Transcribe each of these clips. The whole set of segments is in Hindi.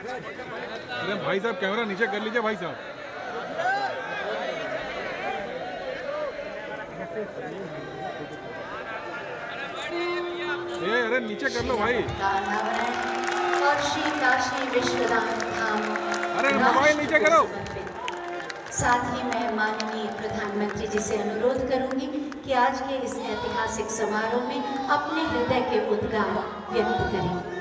अरे भाई साहब कैमरा नीचे कर लीजिए भाई साहब। अरे नीचे कर लो भाई। और श्री काशी विश्वनाथ धाम, अरे मोबाइल नीचे करो। साथ ही मैं माननीय प्रधानमंत्री जी से अनुरोध करूंगी कि आज के इस ऐतिहासिक समारोह में अपने हृदय के उद्गार व्यक्त करें।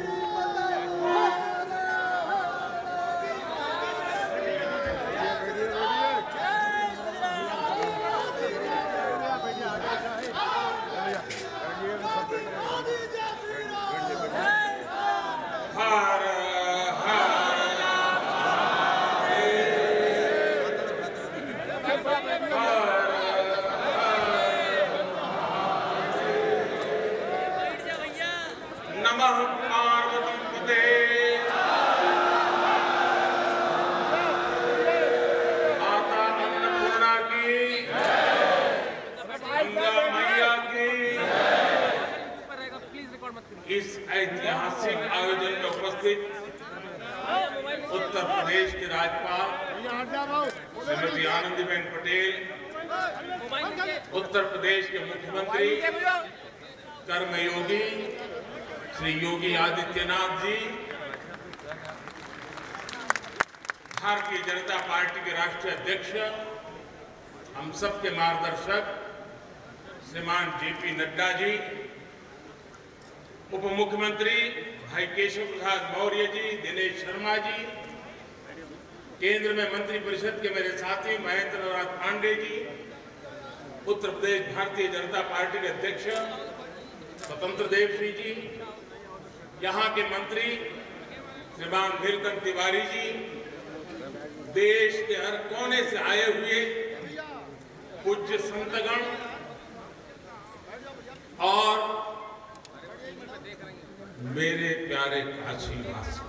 नमः पार्वती माता अन्नपूर्णा की, गंगा मैया की। इस ऐतिहासिक आयोजन में उपस्थित उत्तर प्रदेश के राज्यपाल श्रीमती आनंदीबेन पटेल, उत्तर प्रदेश के मुख्यमंत्री कर्मयोगी श्री योगी आदित्यनाथ जी, भारतीय जनता पार्टी के राष्ट्रीय अध्यक्ष, हम सबके मार्गदर्शक श्रीमान जेपी नड्डा जी, उप मुख्यमंत्री भाई केशव प्रसाद मौर्य जी, दिनेश शर्मा जी, केंद्र में मंत्री परिषद के मेरे साथी महेंद्र नाथ पांडे जी, उत्तर प्रदेश भारतीय जनता पार्टी के अध्यक्ष स्वतंत्र देव सिंह जी, यहाँ के मंत्री श्रीमान नीलकंठ तिवारी जी, देश के हर कोने से आए हुए पूज्य संतगण और मेरे प्यारे काशीवासी,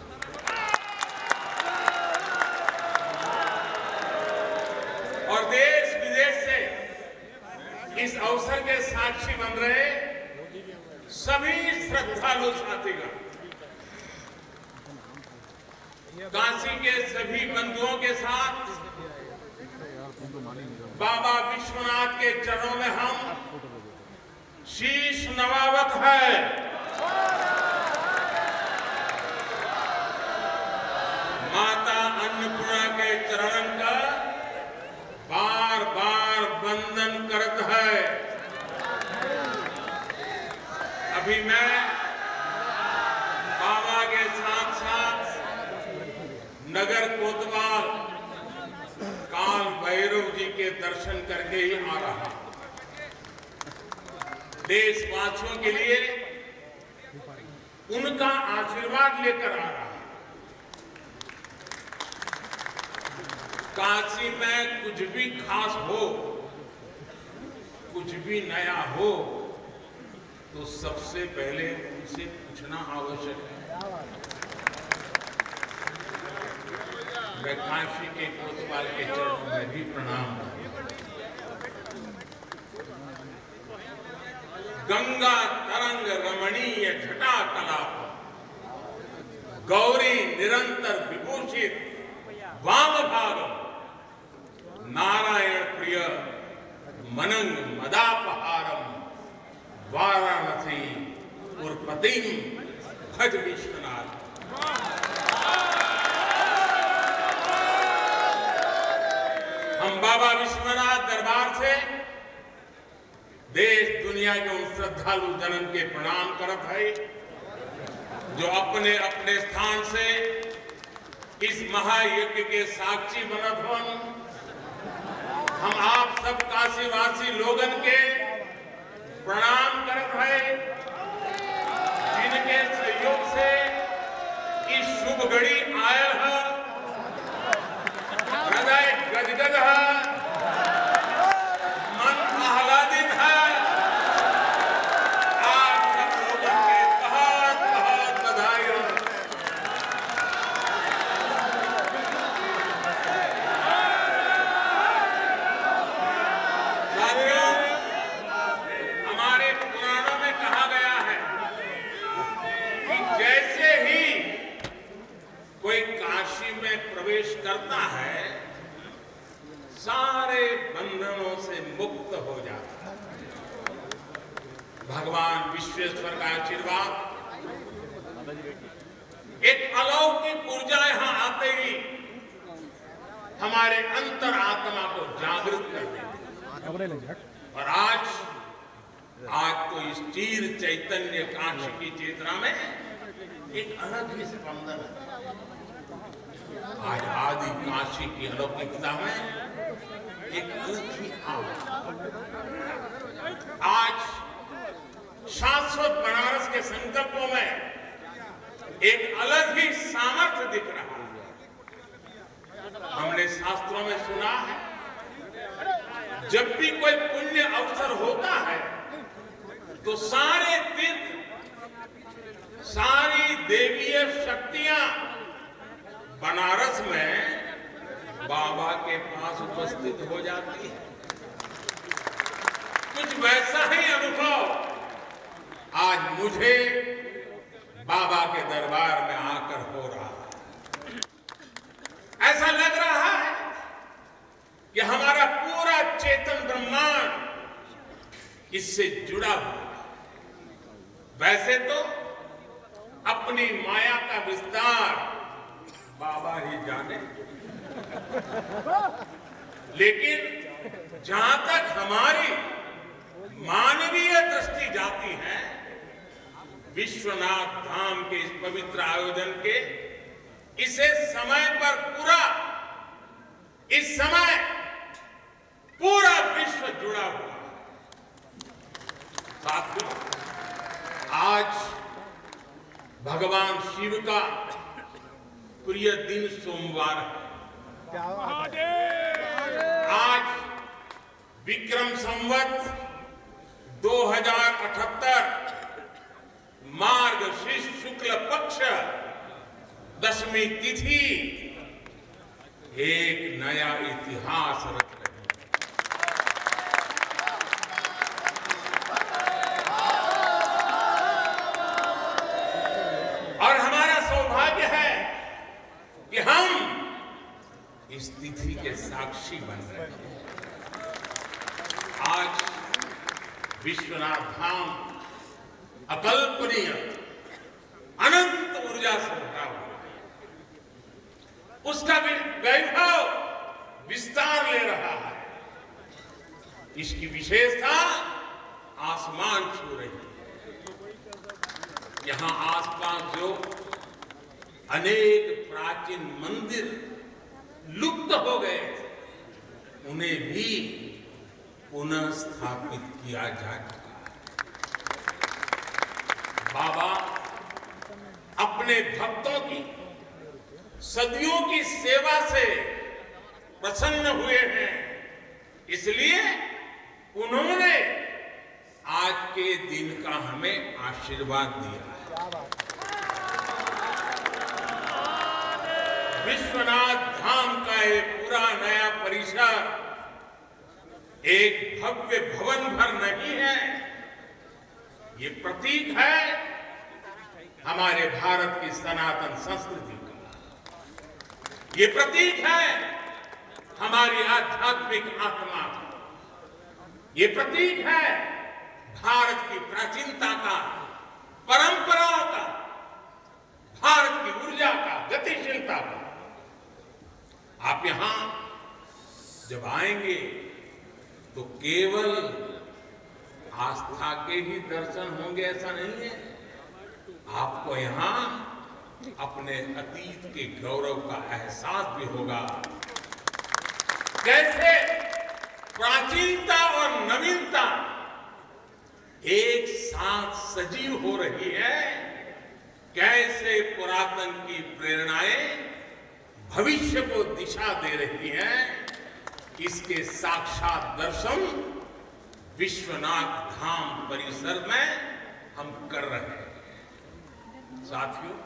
और देश विदेश से इस अवसर के साक्षी बन रहे सभी श्रद्धालु साथीगण, काशी के सभी बंधुओं के साथ बाबा विश्वनाथ के चरणों में हम शीश नवावत है। माता अन्नपूर्णा के चरणन का बार बार वंदन करत है। अभी मैं बाबा के साथ साथ नगर कोतवाल काल भैरव जी के दर्शन करके ही आ रहा। देशवासियों के लिए उनका आशीर्वाद लेकर आ रहा। काशी में कुछ भी खास हो, कुछ भी नया हो, तो सबसे पहले उनसे पूछना आवश्यक है। मैं काशी के कोतवाल के चरणों में भी प्रणाम करता हूं। गंगा तरंग रमणीय जटा कलाप, गौरी निरंतर विभूषित वाम भागम, नारायण प्रिय मनंग मदापहारम, वाराणसी पुरपतिम भज विश्वनाथ। हम बाबा विश्वनाथ दरबार से देश दुनिया के उन श्रद्धालु जनन के प्रणाम करत है जो अपने अपने स्थान से इस महायज्ञ के साक्षी बनत हन। हम आप सब काशीवासी लोगन के प्रणाम करत है, जिनके सहयोग से इस शुभ घड़ी आयल है। हृदय गदगद है, मन आह्लादित है। आप सब लोगों के बहुत बहुत बधाई हो। साथियों, हमारे पुराणों में कहा गया है कि जैसे ही कोई प्रवेश करता है सारे बंधनों से मुक्त हो जाता है। भगवान विश्वेश्वर का आशीर्वाद, एक अलौकिक ऊर्जा यहां आते ही हमारे अंतर आत्मा को जागृत कर देती है। और आज तो इस चीर चैतन्य कांशी की चेतना में एक अलग ही स्पंदन है। आज आदि काशी की अलौकिकता में एक अलग ही आज शाश्वत बनारस के संकल्पों में एक अलग ही सामर्थ्य दिख रहा है। हमने शास्त्रों में सुना है, जब भी कोई पुण्य अवसर होता है तो सारे तीर्थ, सारी देवीय शक्तियां बनारस में बाबा के पास उपस्थित हो जाती है। कुछ वैसा ही अनुभव आज मुझे बाबा के दरबार में आकर हो रहा है। ऐसा लग रहा है कि हमारा पूरा चेतन ब्रह्मांड इससे जुड़ा हुआ है। वैसे तो अपनी माया का विस्तार बाबा ही जाने, लेकिन जहां तक हमारी मानवीय दृष्टि जाती है, विश्वनाथ धाम के इस पवित्र आयोजन के इसे समय पर इस समय पूरा विश्व जुड़ा हुआ है। साथियों, आज भगवान शिव का प्रिय दिन सोमवार है। आज विक्रम संवत 2078 मार्गशीर्ष शुक्ल पक्ष दशमी तिथि एक नया इतिहास रच रही है। और हमारा सौभाग्य है कि हम इस तिथि के साक्षी बन रहे हैं। आज विश्वनाथ धाम अकल्पनीय अनंत ऊर्जा से भरा हुआ है। उसका वैभव विस्तार ले रहा है। इसकी विशेषता आसमान छू रही है। यहां आसपास जो अनेक प्राचीन मंदिर लुप्त हो गए थे, उन्हें भी पुनः स्थापित किया जा चुका है। बाबा अपने भक्तों की सदियों की सेवा से प्रसन्न हुए हैं, इसलिए उन्होंने आज के दिन का हमें आशीर्वाद दिया है। विश्वनाथ धाम का ये पूरा नया परिसर एक भव्य भवन भर नहीं है, ये प्रतीक है हमारे भारत की सनातन संस्कृति का। ये प्रतीक है हमारी आध्यात्मिक आत्मा का। ये प्रतीक है भारत की प्राचीनता का, परंपराओं का, भारत की ऊर्जा का, गतिशीलता का। आप यहां जब आएंगे तो केवल आस्था के ही दर्शन होंगे ऐसा नहीं है। आपको यहां अपने अतीत के गौरव का एहसास भी होगा। कैसे प्राचीनता और नवीनता एक साथ सजीव हो रही है, कैसे पुरातन की प्रेरणाएं भविष्य को दिशा दे रही हैं, इसके साक्षात दर्शन विश्वनाथ धाम परिसर में हम कर रहे हैं। साथियों,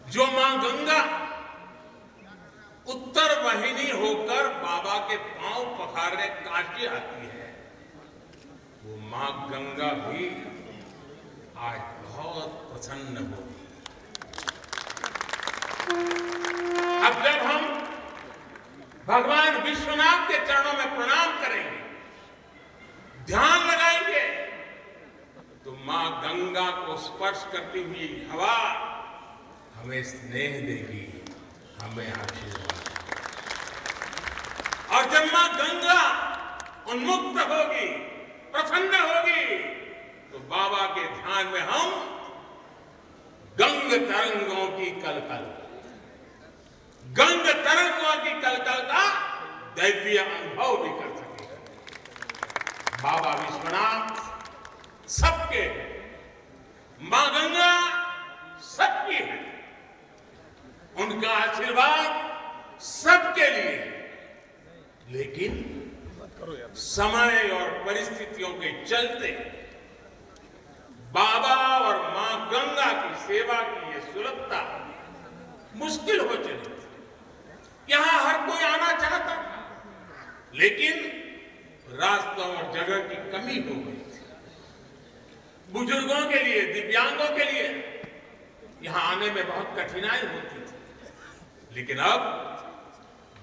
जो मां गंगा उत्तर वाहिनी होकर बाबा के पांव पखारने काशी आती है, वो मां गंगा भी आज बहुत प्रसन्न होगी। अब जब हम भगवान विश्वनाथ के चरणों में प्रणाम करेंगे, ध्यान लगाएंगे, तो मां गंगा को स्पर्श करती हुई हवा हमें स्नेह देगी, हमें आशीर्वाद। और जब मां गंगा उन्मुक्त होगी, प्रसन्न होगी, तो बाबा के ध्यान में हम गंग तरंगों की कलकल, गंग तरंगों की कलकल का दैवीय अनुभव भी कर सकेंगे। बाबा विश्वनाथ सबके हैं, मां गंगा सबकी है, उनका आशीर्वाद सबके लिए है। लेकिन समय और परिस्थितियों के चलते बाबा और मां गंगा की सेवा की यह सुलभता मुश्किल हो चली थी। यहां हर कोई आना चाहता था, लेकिन रास्तों और जगह की कमी हो गई थी। बुजुर्गों के लिए, दिव्यांगों के लिए यहां आने में बहुत कठिनाई होती थी। लेकिन अब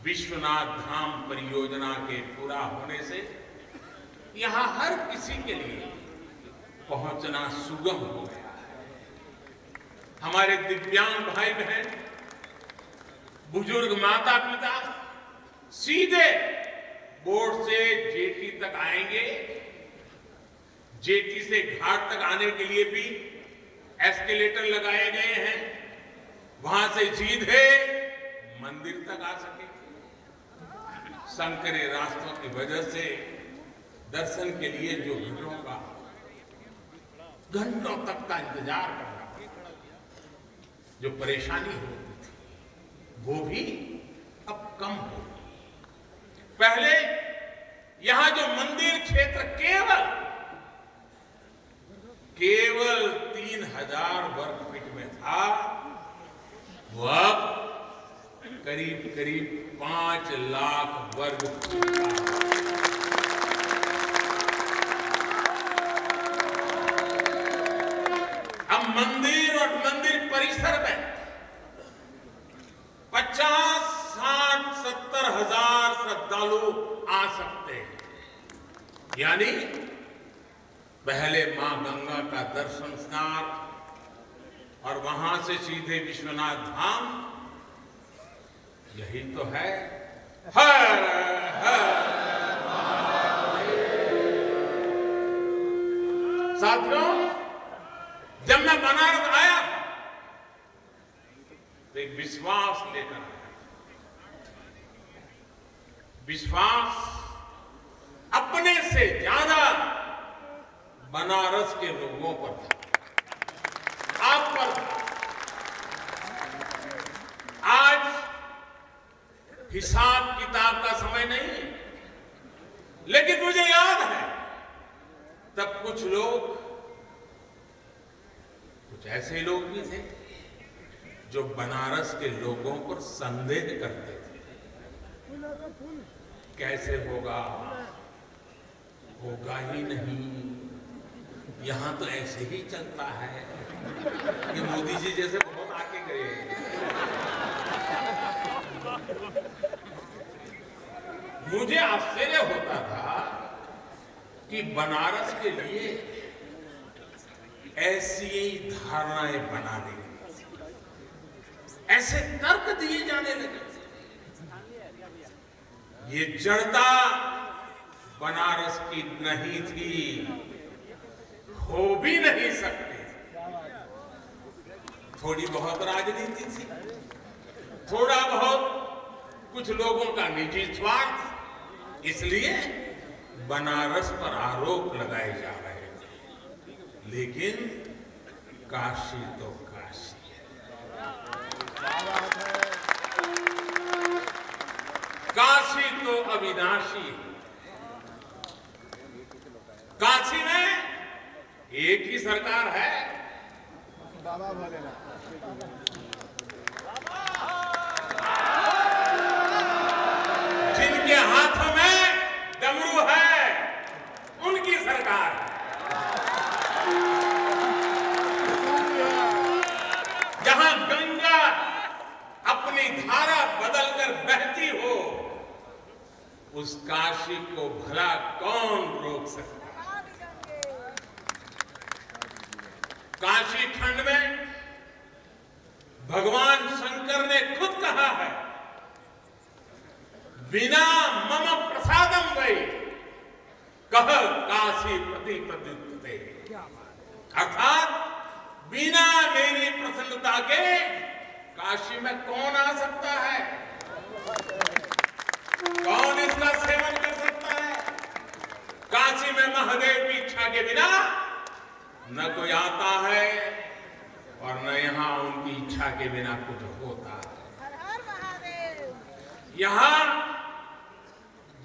विश्वनाथ धाम परियोजना के पूरा होने से यहां हर किसी के लिए पहुंचना सुगम हो गया है। हमारे दिव्यांग भाई बहन, बुजुर्ग माता पिता सीधे बोर्ड से जेटी तक आएंगे। जेटी से घाट तक आने के लिए भी एस्केलेटर लगाए गए हैं, वहां से सीधे मंदिर तक आ सके। संकरे रास्तों की वजह से दर्शन के लिए जो भीड़ों का घंटों तक का इंतजार करना पड़ता, जो परेशानी होती थी, वो भी अब कम हो गई। पहले यहां जो मंदिर क्षेत्र केवल 3000 वर्ग फीट में था, वो अब करीब 5 लाख वर्ग फीट का। अब मंदिर और मंदिर परिसर में 50, 60, 70 हजार श्रद्धालु आ सकते हैं। यानी पहले मां गंगा का दर्शन स्नान और वहां से सीधे विश्वनाथ धाम, यही तो है। हर हर साथियों, जब मैं बनारस आया था तो एक विश्वास लेकर आया। विश्वास अपने से ज्यादा बनारस के लोगों पर था, आप पर था। आज हिसाब किताब का समय नहीं है, लेकिन मुझे याद है तब कुछ ऐसे लोग भी थे जो बनारस के लोगों पर संदेह करते थे। कैसे होगा ही नहीं, यहां तो ऐसे ही चलता है। ये मोदी जी जैसे बहुत आके गए। मुझे आश्चर्य होता था कि बनारस के लिए ऐसी धारणाएं बना दी गई, ऐसे तर्क दिए जाने लगे। ये जड़ता बनारस की नहीं थी, हो भी नहीं सकती। थोड़ी बहुत राजनीति थी, थोड़ा बहुत कुछ लोगों का निजी स्वार्थ, इसलिए बनारस पर आरोप लगाए जा रहे थे। लेकिन काशी तो काशी है, काशी तो अविनाशी है। काशी में एक ही सरकार है, बाबा भोलेनाथ। जिनके हाथों में डमरू है, उनकी सरकार है। जहां गंगा अपनी धारा बदलकर बहती हो, उस काशी को भला कौन रोक सकता है। काशी खंड में भगवान शंकर ने खुद कहा है, बिना मम प्रसादम वै कह काशी प्रतिपद्यते, अर्थात बिना मेरी प्रसन्नता के काशी में कौन आ सकता है, कौन इसका सेवन कर सकता है। काशी में महादेव की इच्छा के बिना न कोई आता है और न यहां उनकी इच्छा के बिना कुछ होता है। यहां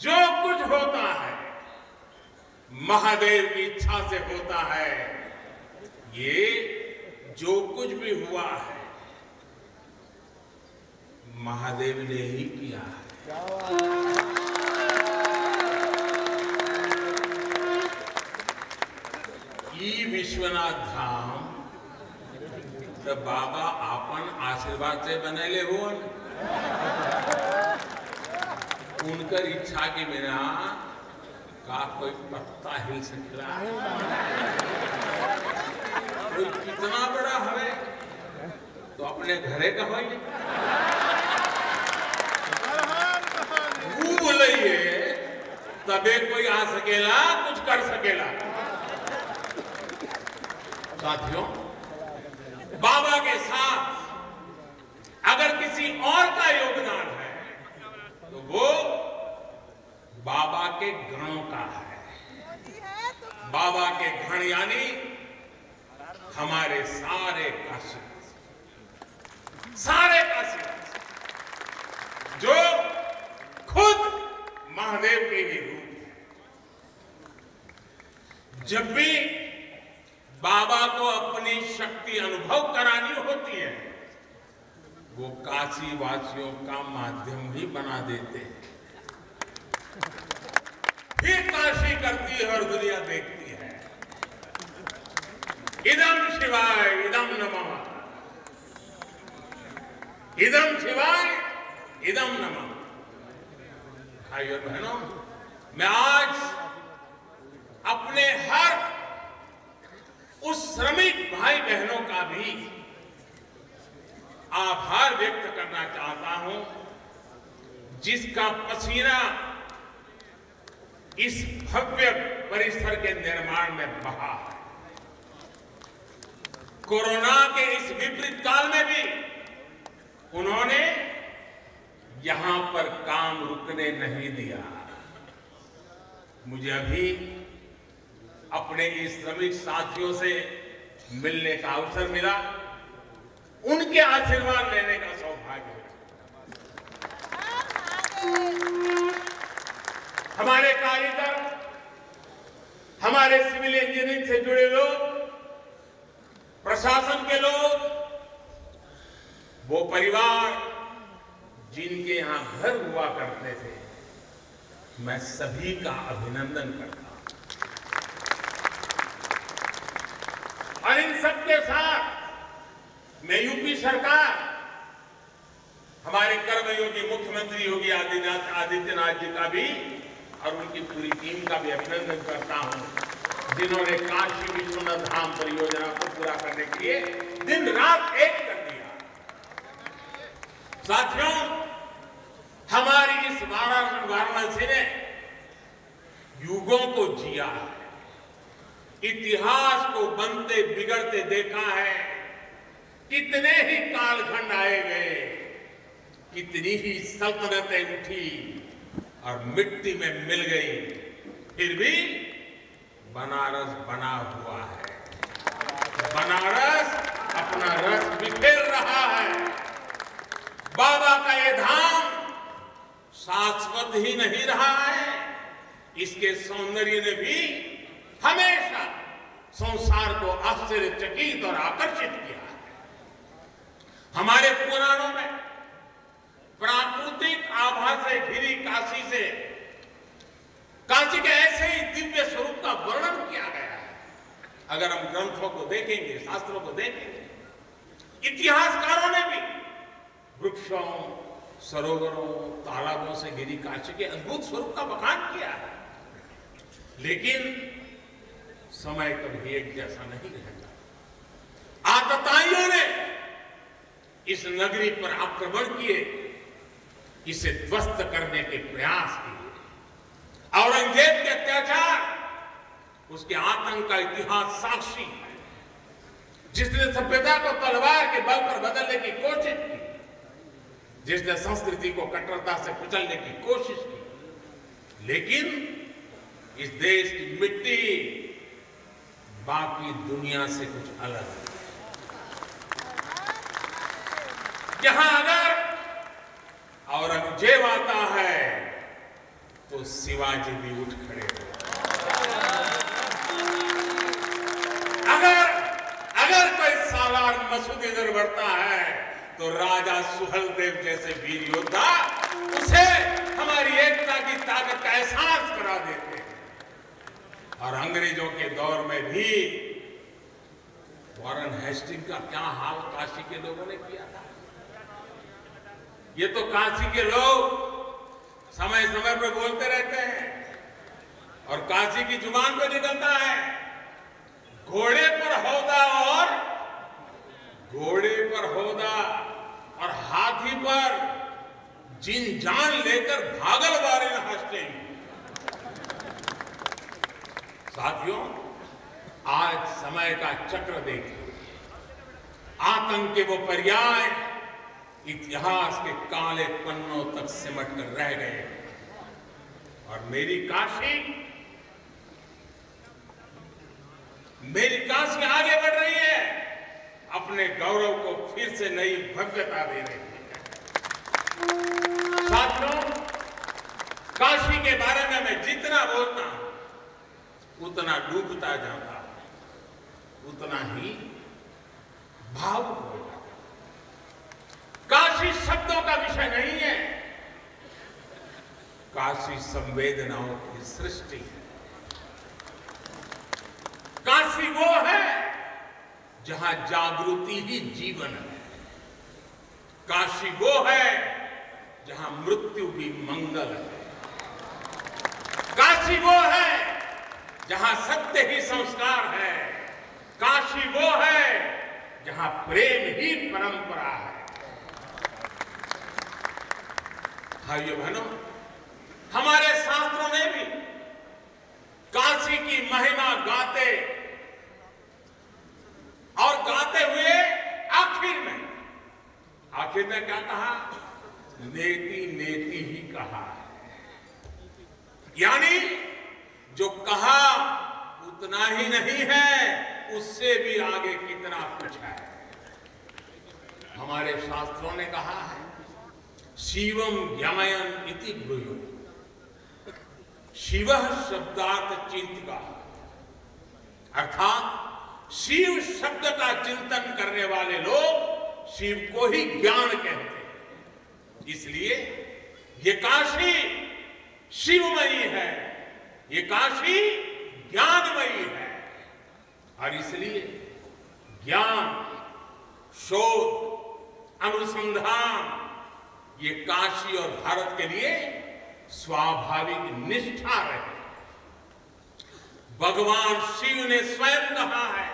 जो कुछ होता है महादेव की इच्छा से होता है। ये जो कुछ भी हुआ है महादेव ने ही किया है। ई विश्वनाथ धाम तो बाबा आपन आशीर्वाद से बनेले हो, उनकर इच्छा के बिना का कोई पत्ता हिल सकता है। कोई कितना बड़ा है तो अपने घरे का हो, बोलिए तबे कोई आ सकेला, कुछ कर सकेला। साथियों, बाबा के साथ अगर किसी और का योगदान है तो वो बाबा के गणों का है। बाबा के गण यानी हमारे सारे काशीवासी, सारे काशीवासी जो खुद महादेव के ही रूप है। जब भी बाबा को अपनी शक्ति अनुभव करानी होती है, वो काशी वासियों का माध्यम ही बना देते हैं। फिर काशी करती है और दुनिया देखती है। इदम शिवाय इदम नमः, इदम शिवाय इदम नमः। भाइयों बहनों, मैं आज अपने हर उस श्रमिक भाई बहनों का भी आभार व्यक्त करना चाहता हूं, जिसका पसीना इस भव्य परिसर के निर्माण में बहा है। कोरोना के इस विपरीत काल में भी उन्होंने यहां पर काम रुकने नहीं दिया। मुझे अभी अपने इस श्रमिक साथियों से मिलने का अवसर मिला, उनके आशीर्वाद लेने का सौभाग्य है। हमारे कारीगर, हमारे सिविल इंजीनियरिंग से जुड़े लोग, प्रशासन के लोग, वो परिवार जिनके यहां घर हुआ करते थे, मैं सभी का अभिनंदन करता हूं। और इन सबके साथ मैं यूपी सरकार, हमारे कर्मयोगी मुख्यमंत्री योगी आदित्यनाथ जी का भी और उनकी पूरी टीम का भी अभिनंदन करता हूं, जिन्होंने काशी विश्वनाथ धाम परियोजना को पूरा करने के लिए दिन रात एक कर दिया। साथियों, हमारी इस वाराणसी ने युगों को जिया है, इतिहास को बनते बिगड़ते देखा है। कितने ही कालखंड आए गए, कितनी ही सल्तनतें उठी और मिट्टी में मिल गई, फिर भी बनारस बना हुआ है। बनारस अपना रस बिखेर रहा है। बाबा का ये धाम शाश्वत ही नहीं रहा है, इसके सौंदर्य ने भी हमेशा संसार को आश्चर्यचकित और आकर्षित किया है। हमारे पुराणों में प्राकृतिक आभा से घिरी काशी से, काशी के ऐसे ही दिव्य स्वरूप का वर्णन किया गया है। अगर हम ग्रंथों को देखेंगे, शास्त्रों को देखेंगे, इतिहासकारों ने भी वृक्ष वृक्षों, सरोवरों, तालाबों से घिरी काशी के अद्भुत स्वरूप का बखान किया है। लेकिन समय कभी एक जैसा नहीं रहता। आतताइयों ने इस नगरी पर आक्रमण किए, इसे ध्वस्त करने के प्रयास किए। औरंगजेब के अत्याचार, उसके आतंक का इतिहास साक्षी है। जिसने सभ्यता को तलवार के बल पर बदलने की कोशिश की, जिसने संस्कृति को कट्टरता से कुचलने की कोशिश की, लेकिन इस देश की मिट्टी बाकी दुनिया से कुछ अलग है। यहां अगर औरंगजेब आता है तो शिवाजी भी उठ खड़े हो। अगर कोई सालार मसूद इधर बढ़ता है तो राजा सुहेलदेव जैसे वीर योद्धा उसे हमारी एकता की ताकत का एहसास करा देते हैं। और अंग्रेजों के दौर में भी वॉरेन हेस्टिंग का क्या हाल काशी के लोगों ने किया था। ये तो काशी के लोग समय समय पर बोलते रहते हैं और काशी की जुबान पे निकलता है, घोड़े पर होदा और हाथी पर जिन जान लेकर भागल वॉरेन हेस्टिंग। साथियों, आज समय का चक्र देखिए, आतंक के वो पर्याय इतिहास के काले पन्नों तक सिमट कर रह गए। और मेरी काशी आगे बढ़ रही है, अपने गौरव को फिर से नई भव्यता दे रही है। साथियों, काशी के बारे में मैं जितना बोलता हूं उतना डूबता जाता हूं, उतना ही भावुक हो जाता हूं। काशी शब्दों का विषय नहीं है, काशी संवेदनाओं की सृष्टि है। काशी वो है जहां जागृति ही जीवन है। काशी वो है जहां मृत्यु भी मंगल है। काशी वो है जहां सत्य ही संस्कार है। काशी वो है जहां प्रेम ही परंपरा है। भाइयों बहनों, हमारे शास्त्रों में भी काशी की महिमा गाते और गाते हुए आखिर में क्या कहा? नेति नेति ही कहा है। यानी जो कहा उतना ही नहीं है, उससे भी आगे कितना कुछ है। हमारे शास्त्रों ने कहा है, शिवम ज्ञायन इति ब्रूयो। शिव शब्दार्थ चिंतका, अर्थात शिव शब्द का चिंतन करने वाले लोग शिव को ही ज्ञान कहते हैं। इसलिए ये काशी शिवमयी है, ये काशी ज्ञानमयी है। और इसलिए ज्ञान, शोध, अनुसंधान ये काशी और भारत के लिए स्वाभाविक निष्ठा रहे। भगवान शिव ने स्वयं कहा है,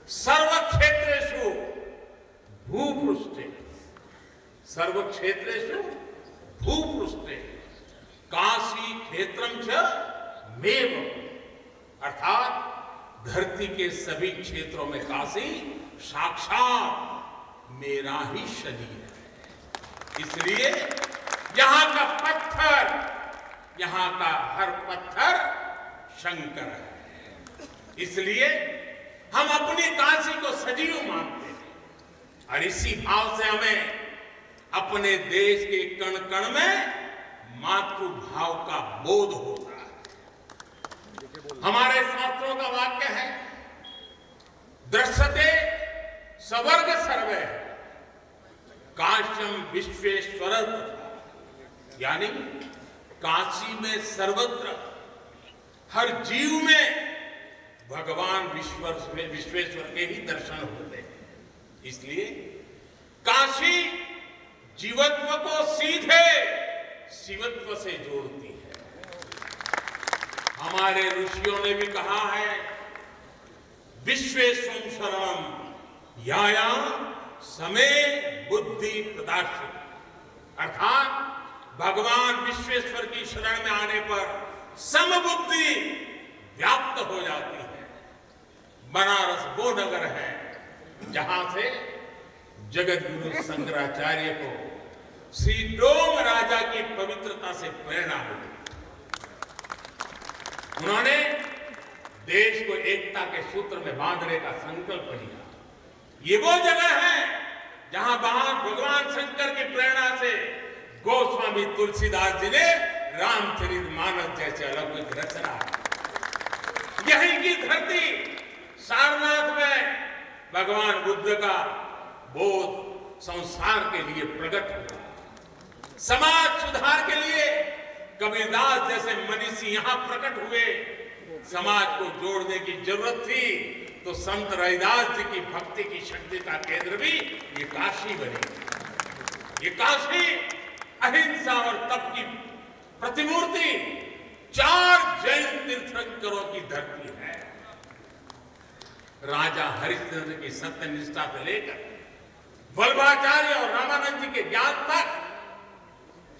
सर्वक्षेत्रेषु भूपृष्ठे, सर्वक्षेत्रेषु भूपृष्ठे काशी क्षेत्रम च मेव। अर्थात धरती के सभी क्षेत्रों में काशी साक्षात मेरा ही शरीर है। इसलिए यहां का पत्थर, यहां का हर पत्थर शंकर है। इसलिए हम अपनी काशी को सजीव मानते हैं और इसी भाव से हमें अपने देश के कण कण में मातृभाव का बोध होता है। हमारे शास्त्रों का वाक्य है, दृश्यते स्वर्ग सर्वे काश्यम विश्वेश्वर। यानी काशी में सर्वत्र हर जीव में भगवान विश्वेश्वर के ही दर्शन होते हैं। इसलिए काशी जीवत्व को सीधे शिवत्व से जोड़ती है। हमारे ऋषियों ने भी कहा है, विश्वेश्वं शरणम यायाम समे बुद्धि प्रदाशित, अर्थात भगवान विश्वेश्वर की शरण में आने पर समबुद्धि व्याप्त हो जाती है। बनारस वो नगर है जहां से जगत गुरु शंकराचार्य को श्री डोम राजा की पवित्रता से प्रेरणा मिली। उन्होंने देश को एकता के सूत्र में बांधने का संकल्प लिया। ये वो जगह है जहां भगवान शंकर की प्रेरणा से गोस्वामी तुलसीदास जी ने रामचरितमानस जैसे अलौकिक रचना। यही की धरती सारनाथ में भगवान बुद्ध का बोध संसार के लिए प्रकट हुआ। समाज सुधार के लिए कबीरदास जैसे मनीषी यहां प्रकट हुए। समाज को जोड़ने की जरूरत थी तो संत रविदास जी की भक्ति की शक्ति का केंद्र भी ये काशी बनी। ये काशी अहिंसा और तप की प्रतिमूर्ति 4 जैन तीर्थंकरों की धरती है। राजा हरिश्चंद्र की सत्यनिष्ठा से लेकर वल्लभाचार्य और रामानंद जी के ज्ञान तक,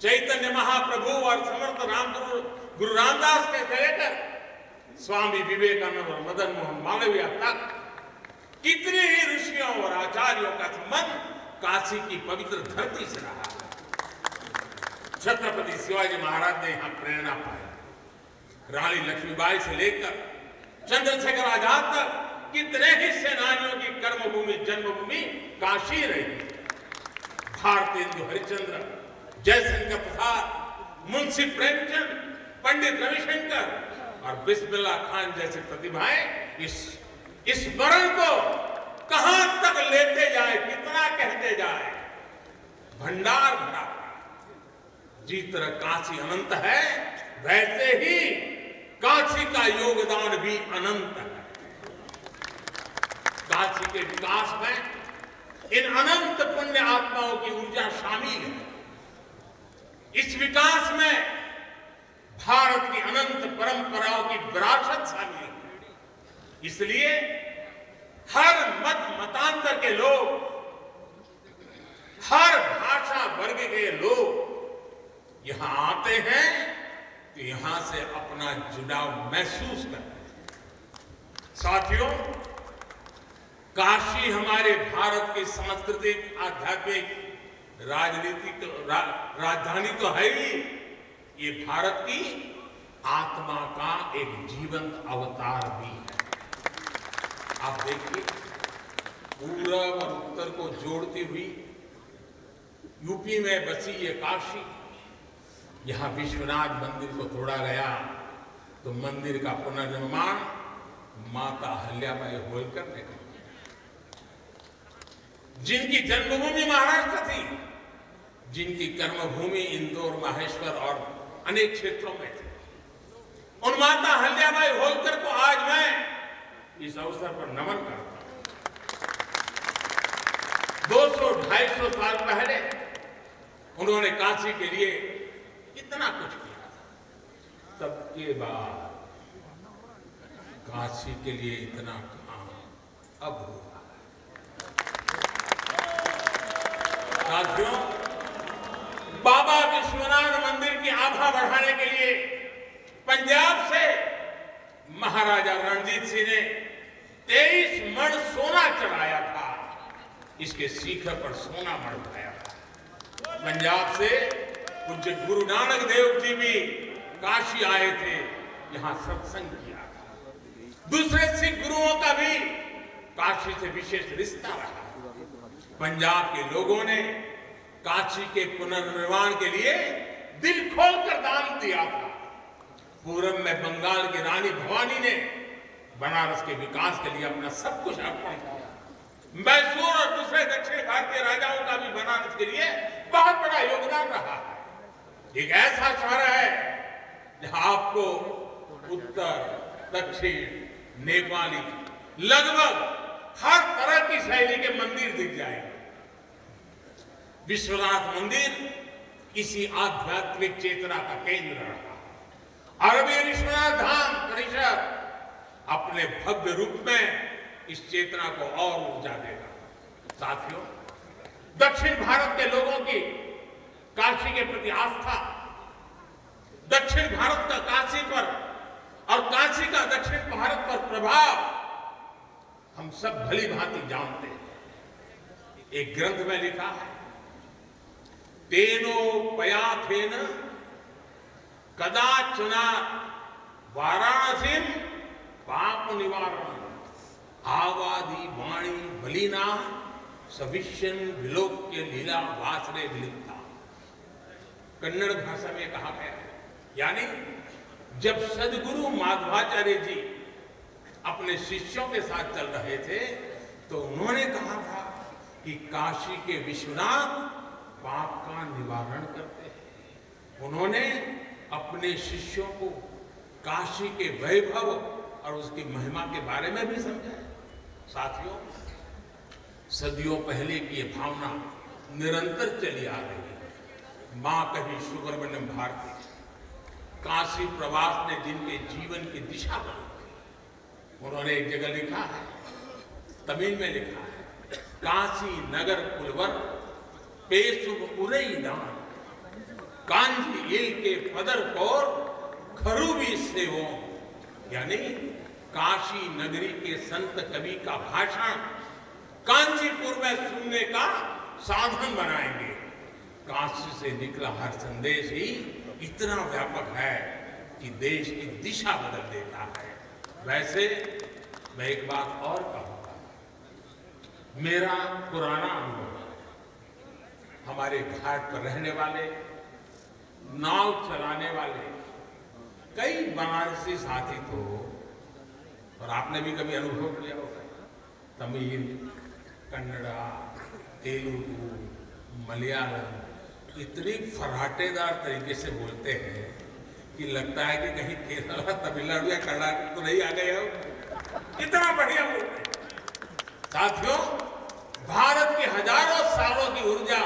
चैतन्य महाप्रभु और समर्थ गुरु रामदास के लेकर स्वामी विवेकानंद और मदन मोहन मालवीय तक कितने ही ऋषियों और आचार्यों का संबंध काशी की पवित्र धरती से रहा है। छत्रपति शिवाजी महाराज ने यहां प्रेरणा पाई। रानी लक्ष्मीबाई से लेकर चंद्रशेखर आजाद तक कितने ही सेनानियों की कर्मभूमि जन्मभूमि काशी रही। भारतेंदु हरिश्चंद्र, जयशंकर प्रसाद, मुंशी प्रेमचंद, पंडित रविशंकर और बिस्मिल्लाह खान जैसी प्रतिभाएं इस वर्ण को कहां तक लेते जाए, कितना कहते जाए, भंडार भरा। जिस तरह काशी अनंत है वैसे ही काशी का योगदान भी अनंत है। काशी के विकास में इन अनंत पुण्य आत्माओं की ऊर्जा शामिल है। इस विकास में भारत की अनंत परंपराओं की विरासत शामिल है। इसलिए हर मत मतांतर के लोग, हर भाषा वर्ग के लोग यहां आते हैं तो यहां से अपना जुड़ाव महसूस करते हैं। साथियों, काशी हमारे भारत की सांस्कृतिक, आध्यात्मिक, राजनीतिक राजधानी तो है ही, ये भारत की आत्मा का एक जीवंत अवतार भी है। आप देखिए, पूर्व और उत्तर को जोड़ती हुई यूपी में बसी ये काशी, यहां विश्वनाथ मंदिर को तोड़ा गया तो मंदिर का पुनर्निर्माण माता अहिल्याबाई होलकर ने किया, जिनकी जन्मभूमि महाराष्ट्र थी, जिनकी कर्मभूमि इंदौर, माहेश्वर और अनेक क्षेत्रों में थी। उन माता अहिल्याबाई होलकर को आज मैं इस अवसर पर नमन करता हूं। 200-250 साल पहले उन्होंने काशी के लिए इतना कुछ किया था। तब के बाद काशी के लिए इतना काम अब हुआ है। साथियों, बाबा विश्वनाथ मंदिर की आभा बढ़ाने के लिए पंजाब से महाराजा रणजीत सिंह ने 23 मण सोना चढ़ाया था। इसके शिखर पर सोना मढ़ाया था। पंजाब से पूज्य गुरु नानक देव जी भी काशी आए थे, यहां सत्संग किया था। दूसरे सिख गुरुओं का भी काशी से विशेष रिश्ता रहा। पंजाब के लोगों ने काशी के पुनर्निर्माण के लिए दिल खोलकर दान दिया था। पूर्व में बंगाल की रानी भवानी ने बनारस के विकास के लिए अपना सब कुछ अर्पण किया। मैसूर और दूसरे दक्षिण भारतीय राजाओं का भी बनारस के लिए बहुत बड़ा योगदान रहा है। एक ऐसा शहर है जहां आपको उत्तर, दक्षिण, नेपाली, लगभग हर तरह की शैली के मंदिर दिख जाएंगे। विश्वनाथ मंदिर इसी आध्यात्मिक चेतना का केंद्र रहा। अरबी विश्वनाथ धाम परिषद अपने भव्य रूप में इस चेतना को और ऊर्जा देगा। साथियों, दक्षिण भारत के लोगों की काशी के प्रति आस्था, दक्षिण भारत का काशी पर और काशी का दक्षिण भारत पर प्रभाव हम सब भली भांति जानते हैं। एक ग्रंथ में लिखा है, तेनो पयाथेन कदाचना वाराणसी पाप निवारण आवादी वाणी बलिना सविष्यन विलोक्य लीला वासरे विलिप्ता। कन्नड़ भाषा में कहा गया है, यानी जब सदगुरु माधवाचार्य जी अपने शिष्यों के साथ चल रहे थे तो उन्होंने कहा था कि काशी के विश्वनाथ पाप का निवारण करते हैं। उन्होंने अपने शिष्यों को काशी के वैभव और उसकी महिमा के बारे में भी समझाया। साथियों, सदियों पहले की ये भावना निरंतर चली आ रही है। मां कही सुब्रमण्यम भारती, काशी प्रवास ने जिनके जीवन की दिशा बदली थी, उन्होंने एक जगह लिखा है, तमिल में लिखा है, काशी नगर पुलवर पेशुब उरई दान कांजी इल के पदर पर खरूबी सेवो। यानी काशी नगरी के संत कवि का भाषण कांचीपुर में सुनने का साधन बनाएंगे। काशी से निकला हर संदेश ही इतना व्यापक है कि देश की दिशा बदल देता है। वैसे मैं एक बात और कहूंगा, मेरा पुराना अनुभव, हमारे घाट पर रहने वाले, नाव चलाने वाले कई बनारसी साथी तो, और आपने भी कभी अनुभव किया होगा, तमिल, कन्नड़ा, तेलुगु, मलयालम इतनी फर्राटेदार तरीके से बोलते हैं कि लगता है कि कहीं केरला, तमिलनाडु या कर्नाटक तो नहीं आ गए हो, इतना बढ़िया बोलते हैं। साथियों, भारत की हजारों सालों की ऊर्जा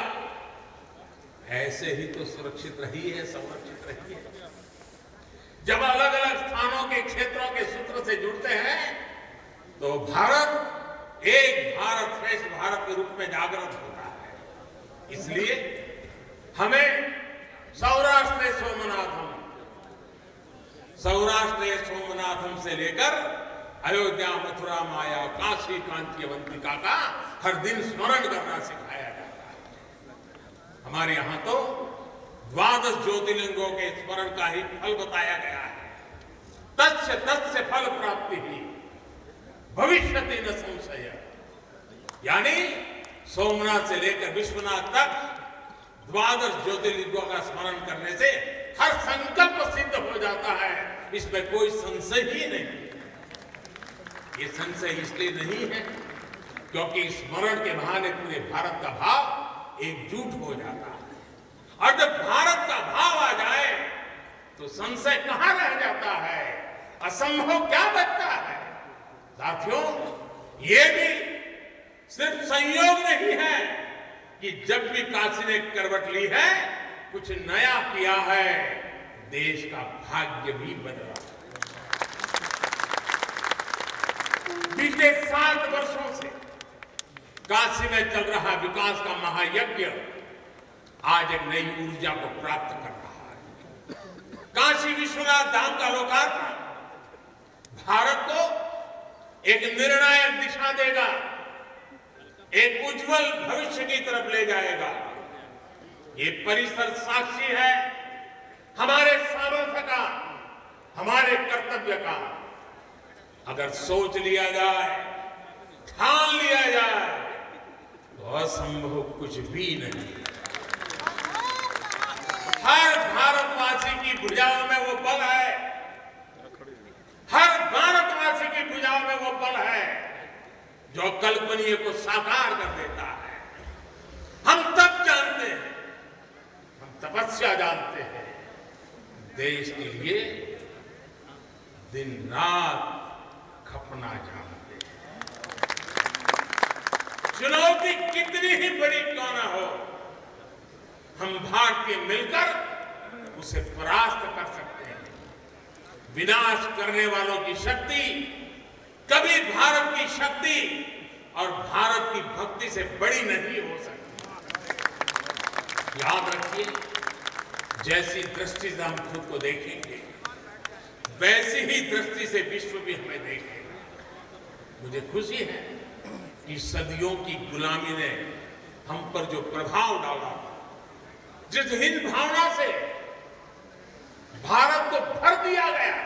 ऐसे ही तो सुरक्षित रही है, संरक्षित रही है। जब अलग अलग स्थानों के क्षेत्रों के सूत्र से जुड़ते हैं तो भारत एक भारत श्रेष्ठ भारत के रूप में जागृत होता है। इसलिए हमें सौराष्ट्र सोमनाथम से लेकर अयोध्या, मथुरा, माया, काशी, कांची, अवंतिका का हर दिन स्मरण करना सिखाया जाता है। हमारे यहाँ तो 12 ज्योतिर्लिंगों के स्मरण का ही फल बताया गया है। तस्य फल प्राप्ति ही भविष्यति न संशय। यानी सोमनाथ से लेकर विश्वनाथ तक 12 ज्योतिर्लिंगों का स्मरण करने से हर संकल्प सिद्ध हो जाता है, इसमें कोई संशय ही नहीं। ये संशय इसलिए नहीं है क्योंकि स्मरण के बहाने पूरे भारत का भाव एकजुट हो जाता है, और जब भारत का भाव आ जाए तो संशय कहां रह जाता है, असंभव क्या बचता है। साथियों, ये भी सिर्फ संयोग नहीं है कि जब भी काशी ने करवट ली है, कुछ नया किया है, देश का भाग्य भी बदला। बीते 60 वर्षों से काशी में चल रहा विकास का महायज्ञ आज एक नई ऊर्जा को प्राप्त कर रहा है। काशी विश्वनाथ धाम का लोकार्पण भारत को एक निर्णायक दिशा देगा, एक उज्जवल भविष्य की तरफ ले जाएगा। ये परिसर साक्षी है हमारे सामर्थ्य का, हमारे कर्तव्य का। अगर सोच लिया जाए, ठान लिया जाए तो असंभव कुछ भी नहीं। हर भारतवासी की भुजाओं में वो बल है, हर भारतवासी की भुजाओं में वो बल है जो कल्पनीय को साकार कर देता है। हम तब जानते हैं, हम तपस्या जानते हैं, देश के लिए दिन रात खपना जानते हैं। चुनौती कितनी ही बड़ी क्यों ना हो, भारतीय मिलकर उसे परास्त कर सकते हैं। विनाश करने वालों की शक्ति कभी भारत की शक्ति और भारत की भक्ति से बड़ी नहीं हो सकती। याद रखिए, जैसी दृष्टि से हम खुद को देखेंगे वैसी ही दृष्टि से विश्व भी हमें देखेगा। मुझे खुशी है कि सदियों की गुलामी ने हम पर जो प्रभाव डाला, जिस हिंद भावना से भारत को भर दिया गया,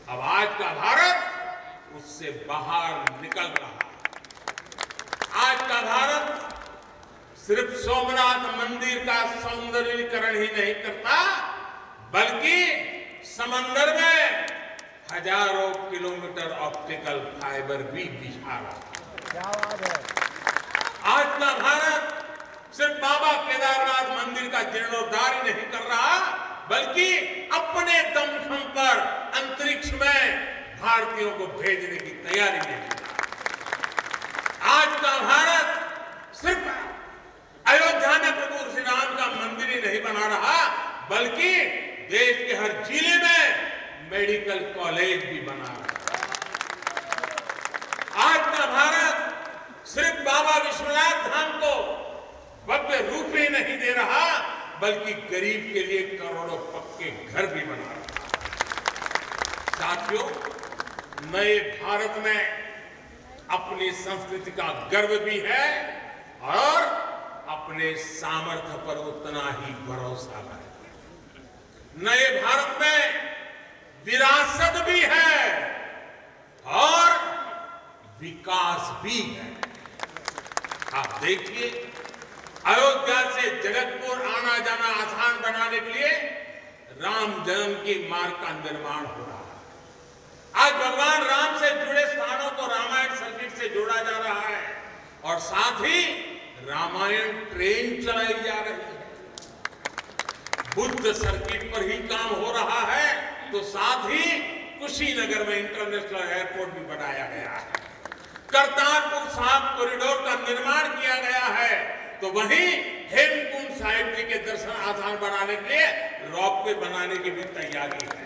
अब आज का भारत उससे बाहर निकल रहा है। आज का भारत सिर्फ सोमनाथ मंदिर का सौंदर्यीकरण ही नहीं करता, बल्कि समंदर में हजारों किलोमीटर ऑप्टिकल फाइबर भी बिछा रहा है। आज का भारत सिर्फ बाबा केदारनाथ मंदिर का जीर्णोद्धार ही नहीं कर रहा, बल्कि अपने दमखम पर अंतरिक्ष में भारतीयों को भेजने की तैयारी में है। आज का भारत सिर्फ अयोध्या में प्रभु श्री राम का मंदिर ही नहीं बना रहा, बल्कि देश के हर जिले में मेडिकल कॉलेज भी बना रहा है। आज का भारत सिर्फ बाबा विश्वनाथ धाम को भव्य रूप ही नहीं दे रहा, बल्कि गरीब के लिए करोड़ों पक्के घर भी बना रहा है। साथियों, नए भारत में अपनी संस्कृति का गर्व भी है और अपने सामर्थ्य पर उतना ही भरोसा है। नए भारत में विरासत भी है और विकास भी है। आप देखिए, अयोध्या से जगतपुर आना जाना आसान बनाने के लिए राम जन्म की मार्ग का निर्माण हो रहा है। आज भगवान राम से जुड़े स्थानों को रामायण सर्किट से जोड़ा जा रहा है और साथ ही रामायण ट्रेन चलाई जा रही है। बुद्ध सर्किट पर ही काम हो रहा है, तो साथ ही कुशीनगर में इंटरनेशनल एयरपोर्ट भी बनाया गया है। करतारपुर साहिब कॉरिडोर का निर्माण किया गया है, तो वहीं हेमकुंड साहिब जी के दर्शन आसान बनाने के लिए रॉपवे बनाने की भी तैयारी है।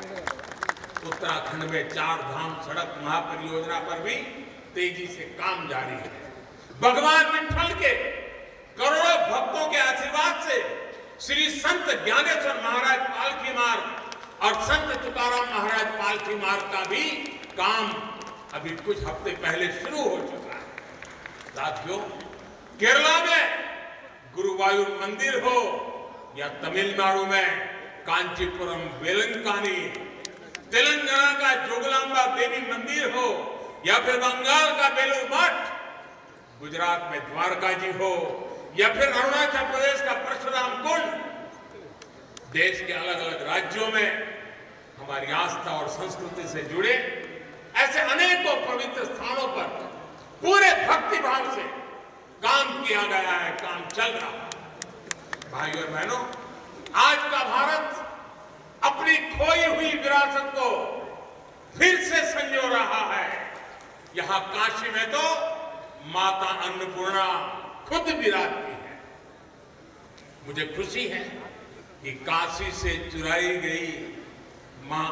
उत्तराखंड में 4 धाम सड़क महापरियोजना पर भी तेजी से काम जारी है। भगवान विठ्ठल के करोड़ों भक्तों के आशीर्वाद से श्री संत ज्ञानेश्वर महाराज पालकी मार्ग और संत तुकाराम महाराज पालकी मार्ग का भी काम अभी कुछ हफ्ते पहले शुरू हो चुका है। साथियों, केरला में गुरुवायूर मंदिर हो या तमिलनाडु में कांचीपुरम वेलंकानी, तेलंगाना का जोगलांबा देवी मंदिर हो या फिर बंगाल का बेलूर मठ, गुजरात में द्वारका जी हो या फिर अरुणाचल प्रदेश का परशुराम कुंड, देश के अलग अलग राज्यों में हमारी आस्था और संस्कृति से जुड़े ऐसे अनेकों पवित्र स्थानों पर पूरे भक्ति भाव से काम किया गया है, काम चल रहा है। भाइयों और बहनों, आज का भारत अपनी खोई हुई विरासत को फिर से संजो रहा है। यहां काशी में तो माता अन्नपूर्णा खुद विराजती है। मुझे खुशी है कि काशी से चुराई गई मां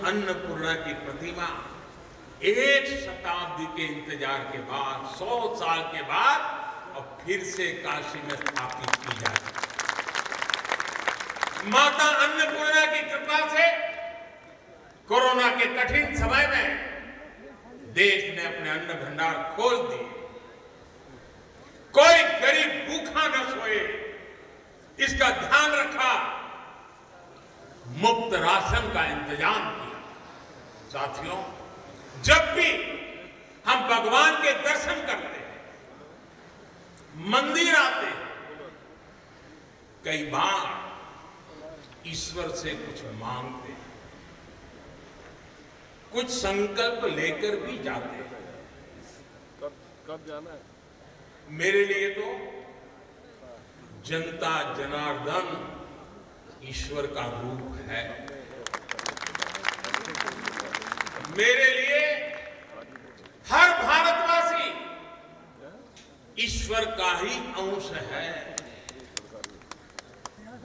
अन्नपूर्णा की प्रतिमा 1 शताब्दी के इंतजार के बाद, 100 साल के बाद अब फिर से काशी में स्थापित की जाती है। माता अन्नपूर्णा की कृपा से कोरोना के कठिन समय में देश ने अपने अन्न भंडार खोल दिए। कोई गरीब भूखा न सोए, इसका ध्यान रखा, मुफ्त राशन का इंतजाम किया। साथियों, जब भी हम भगवान के दर्शन करते हैं, मंदिर आते हैं, कई बार ईश्वर से कुछ मांगते हैं, कुछ संकल्प लेकर भी जाते हैं। कब जाना है? मेरे लिए तो जनता जनार्दन ईश्वर का रूप है। मेरे लिए हर भारतवासी ईश्वर का ही अंश है।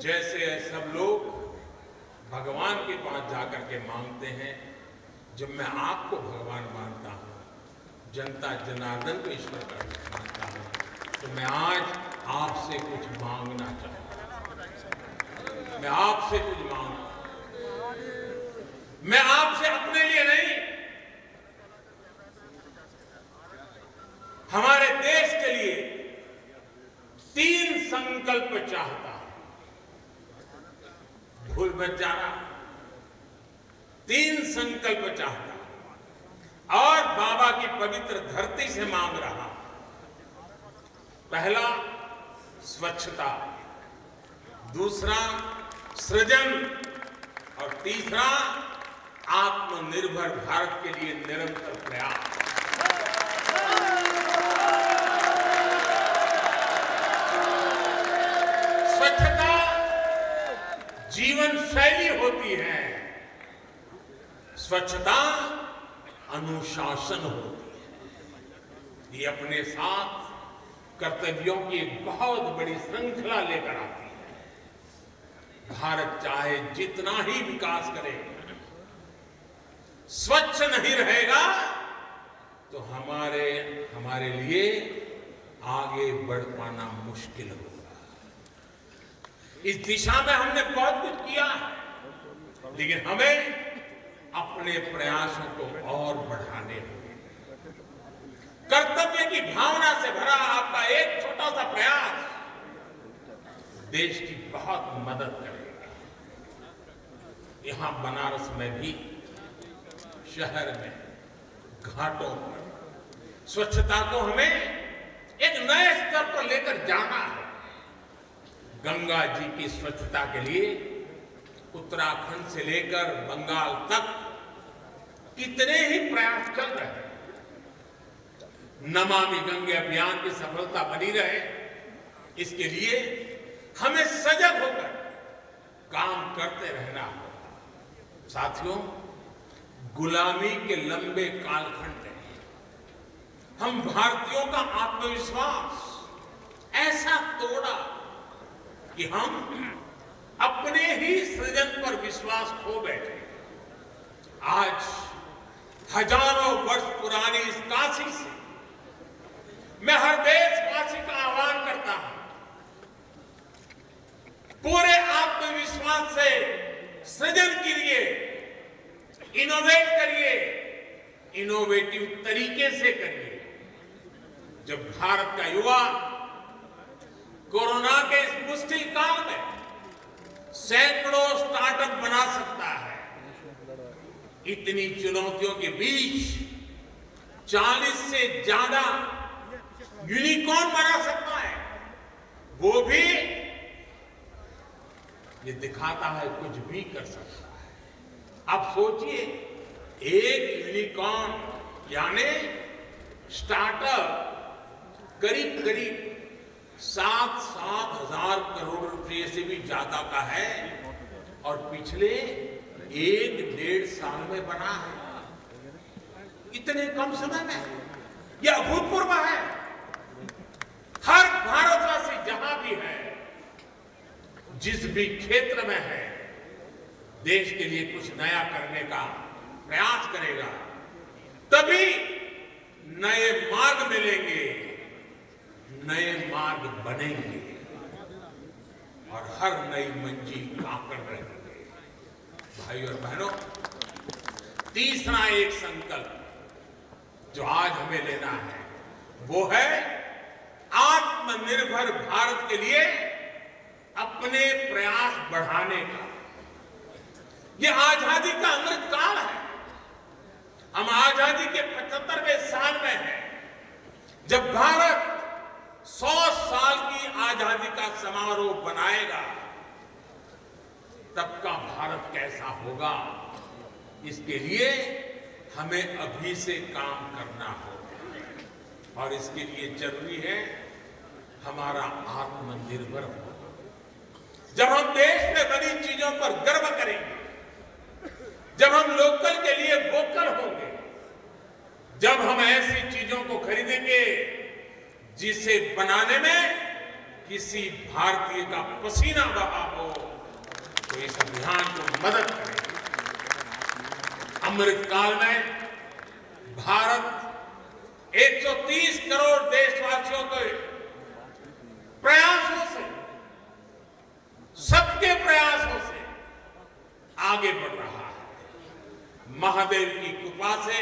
जैसे सब लोग भगवान के पास जाकर के मांगते हैं, जब मैं आपको भगवान मानता हूं, जनता जनार्दन को ईश्वर का मानता हूं, तो मैं आज आपसे कुछ मांगना चाहूंगा। मैं आपसे कुछ मांगूंगा। मैं आपसे अपने लिए नहीं, हमारे देश के लिए 3 संकल्प चाहता हूं। भूल मत जाना, 3 संकल्प चाहता हूं और बाबा की पवित्र धरती से मांग रहा। पहला स्वच्छता, दूसरा सृजन और तीसरा आत्मनिर्भर भारत के लिए निरंतर प्रयास। स्वच्छता जीवन शैली होती है, स्वच्छता अनुशासन होती है। ये अपने साथ कर्तव्यों की एक बहुत बड़ी श्रृंखला लेकर आती है। भारत चाहे जितना ही विकास करे, स्वच्छ नहीं रहेगा तो हमारे लिए आगे बढ़ पाना मुश्किल होगा। इस दिशा में हमने बहुत कुछ किया है, लेकिन हमें अपने प्रयासों को और बढ़ाने होंगे। कर्तव्य की भावना से भरा आपका एक छोटा सा प्रयास देश की बहुत मदद करेगा। यहां बनारस में भी, शहर में, घाटों पर स्वच्छता को हमें एक नए स्तर पर लेकर जाना है। गंगा जी की स्वच्छता के लिए उत्तराखंड से लेकर बंगाल तक कितने ही प्रयास चल रहे हैं। नमामि गंगे अभियान की सफलता बनी रहे, इसके लिए हमें सजग होकर काम करते रहना होगा। साथियों, गुलामी के लंबे कालखंड में हम भारतीयों का आत्मविश्वास ऐसा तोड़ा कि हम अपने ही सृजन पर विश्वास खो बैठे। आज हजारों वर्ष पुरानी इस काशी से मैं हर देशवासी का आह्वान करता हूं, पूरे आत्मविश्वास से सृजन कीजिए, इनोवेट करिए, इनोवेटिव तरीके से करिए। जब भारत का युवा कोरोना के इस मुश्किल काल में सैकड़ों स्टार्टअप बना सकता है, इतनी चुनौतियों के बीच 40 से ज्यादा यूनिकॉर्न बना सकता है, वो भी ये दिखाता है कुछ भी कर सकता है। आप सोचिए, एक यूनिकॉर्न यानी स्टार्टअप करीब 7 हजार करोड़ रुपए से भी ज्यादा का है और पिछले 1-1.5 साल में बना है। इतने कम समय में यह अभूतपूर्व है। हर भारतवासी जहां भी है, जिस भी क्षेत्र में है, देश के लिए कुछ नया करने का प्रयास करेगा, तभी नए मार्ग मिलेंगे, नए मार्ग बनेंगे और हर नई मंजिल आकर रहेंगे। भाई और बहनों, तीसरा एक संकल्प जो आज हमें लेना है वो है आत्मनिर्भर भारत के लिए अपने प्रयास बढ़ाने का। यह आजादी का अमृत काल है। हम आजादी के 75वें साल में हैं। जब भारत 100 साल की आजादी का समारोह बनाएगा, तब का भारत कैसा होगा, इसके लिए हमें अभी से काम करना होगा और इसके लिए जरूरी है हमारा आत्मनिर्भर होना। जब हम देश में बनी चीजों पर गर्व करेंगे, जब हम लोकल के लिए वोकल होंगे, जब हम ऐसी चीजों को खरीदेंगे जिसे बनाने में किसी भारतीय का पसीना बहा हो तो इस अभियान को मदद करें। अमृत काल में भारत 130 करोड़ देशवासियों के प्रयासों से, सबके प्रयासों से आगे बढ़ रहा है। महादेव की कृपा से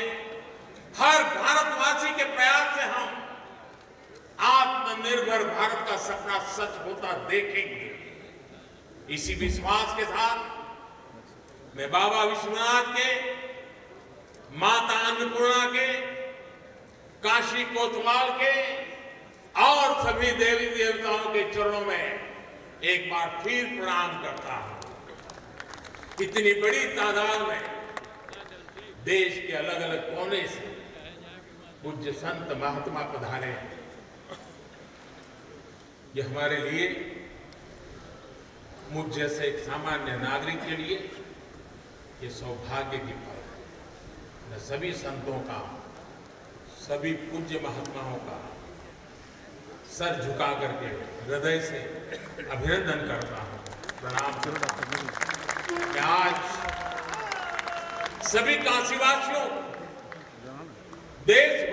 हर भारतवासी के प्रयास से हम आत्मनिर्भर भारत का सपना सच होता देखेंगे। इसी विश्वास के साथ मैं बाबा विश्वनाथ के, माता अन्नपूर्णा के, काशी कोतवाल के और सभी देवी देवताओं के चरणों में एक बार फिर प्रणाम करता हूं। इतनी बड़ी तादाद में देश के अलग अलग कोने से पूज्य संत महात्मा पधारे हैं। ये हमारे लिए, मुझ जैसे एक सामान्य नागरिक के लिए ये सौभाग्य की पल है। मैं सभी संतों का, सभी पूज्य महात्माओं का सर झुका करके हृदय से अभिनंदन करता हूं, प्रणाम करता हूं। मैं आज सभी काशीवासियों, देश